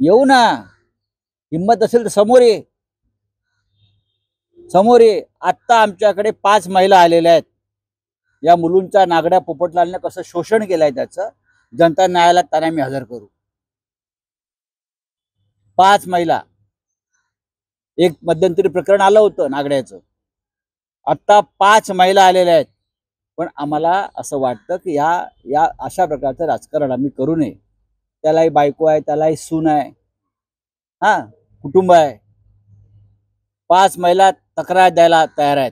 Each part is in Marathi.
येऊ ना, हिम्मत असेल तर समोर ये, समोर ये. आत्ता आमच्याकडे 5 महिला आलेल्या आहेत. या मुलूंच्या नागड्या पोपटलालने कसं शोषण केलंय त्याचं जनता न्यायालयात त्यांना मी हजर करू. 5 महिला. एक मध्यंतरी प्रकरण आलं होतं नागड्याचं. आता 5 महिला आलेल्या आहेत. पण आम्हाला असं वाटतं की या अशा प्रकारचं राजकारण आम्ही करू नये. त्यालाही बायको आहे, त्यालाही सून आहे, हा कुटुंब आहे. 5 महिला तक्रार द्यायला तयार आहेत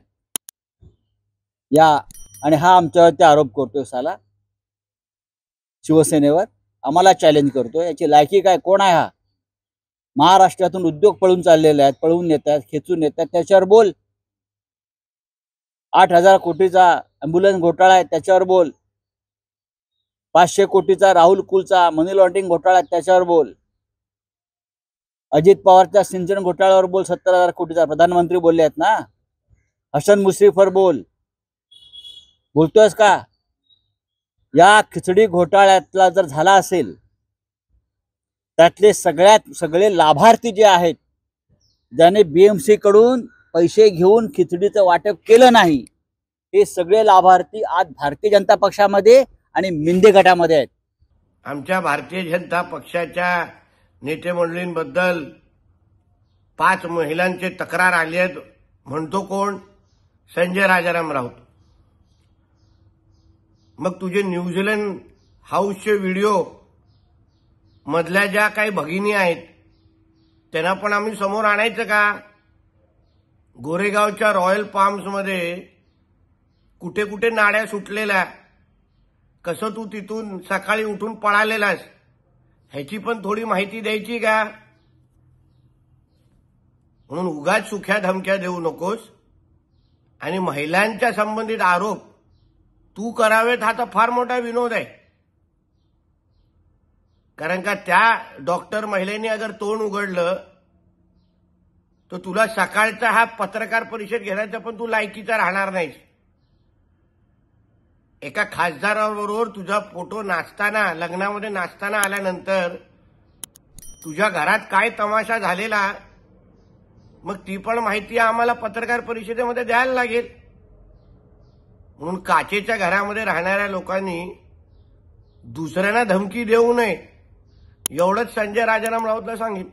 या, आणि हा आमच्यावरती आरोप करतोय साला शिवसेनेवर. आम्हाला चॅलेंज करतोय. याची लायकी काय? कोण आहे हा? महाराष्ट्रातून उद्योग पळून चाललेले आहेत, पळवून नेत आहेत, खेचून नेत आहेत. त्याच्यावर बोल. 8,000 कोटीचा ॲम्ब्युलन्स घोटाळा आहे, त्याच्यावर बोल. 500 कोटीचा राहुल कुलचा मनी लॉन्ड्रिंग घोटाळा आहे, त्याच्यावर बोल. अजित पवारच्या सिंचन घोटाळ्यावर बोल. 70,000 कोटीचा प्रधानमंत्री बोलले आहेत ना. हसन मुश्रीफवर बोल. बोलतोयस का? या खिचडी घोटाळ्यातला जर झाला असेल, त्यातले सगळे लाभार्थी जे आहेत, ज्याने बीएमसी कडून पैसे घेऊन खिचडीचं वाटप केलं नाही, हे सगळे लाभार्थी आज भारतीय जनता पक्षामध्ये आणि मिंदे गटामध्ये आहेत. आमच्या भारतीय जनता पक्षाच्या नेते मंडळींबद्दल 5 महिलांचे तक्रार आली आहेत म्हणतो कोण? संजय राजाराम राऊत. मग तुझे न्यूझीलंड हाऊसचे व्हिडिओ मधल्या ज्या काही भगिनी आहेत त्यांना पण आम्ही समोर आणायचं का? गोरेगावच्या रॉयल पाम्समध्ये कुठे कुठे नाड्या सुटलेल्या, कसं तू तिथून सकाळी उठून पळालेलास, ह्याची पण थोडी माहिती द्यायची का? म्हणून उगाच सुख्या धमक्या देऊ नकोस. आणि महिलांच्या संबंधित आरोप तू करावेत हा तर फार मोठा विनोद आहे. कारण का त्या डॉक्टर महिलेने अगर तोंड उघडलं तर तुला सकाळचा हा पत्रकार परिषद घेण्याचा पण तू लायकीचा राहणार नाहीस. एका खासदाराबरोबर तुझा फोटो नाचताना, लग्नामध्ये नाचताना आल्यानंतर तुझ्या घरात काय तमाशा झालेला, मग ती पण माहिती आम्हाला पत्रकार परिषदेमध्ये द्यायला लागेल. म्हणून काचेच्या घरामध्ये राहणाऱ्या लोकांनी दुसऱ्यांना धमकी देऊ नये, एवढंच संजय राजाराम राऊतला सांगेन.